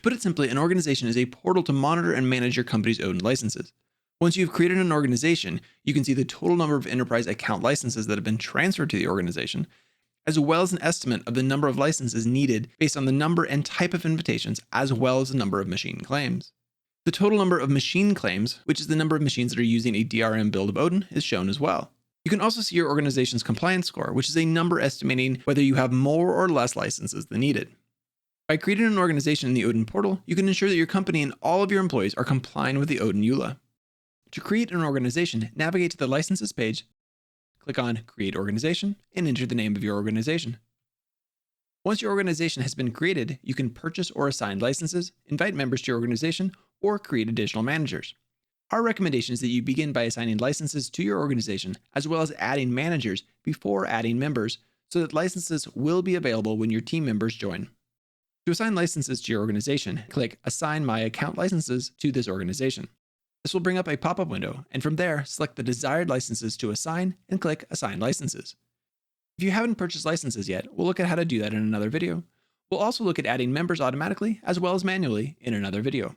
put it simply, an organization is a portal to monitor and manage your company's Odin licenses. Once you've created an organization, you can see the total number of enterprise account licenses that have been transferred to the organization, as well as an estimate of the number of licenses needed based on the number and type of invitations, as well as the number of machine claims. The total number of machine claims, which is the number of machines that are using a DRM build of Odin, is shown as well. You can also see your organization's compliance score, which is a number estimating whether you have more or less licenses than needed. By creating an organization in the Odin portal, you can ensure that your company and all of your employees are complying with the Odin EULA. To create an organization, navigate to the Licenses page, click on Create Organization, and enter the name of your organization. Once your organization has been created, you can purchase or assign licenses, invite members to your organization, or create additional managers. Our recommendation is that you begin by assigning licenses to your organization, as well as adding managers before adding members, so that licenses will be available when your team members join. To assign licenses to your organization, click Assign My Account Licenses to this organization. This will bring up a pop-up window, and from there, select the desired licenses to assign and click Assign Licenses. If you haven't purchased licenses yet, we'll look at how to do that in another video. We'll also look at adding members automatically as well as manually in another video.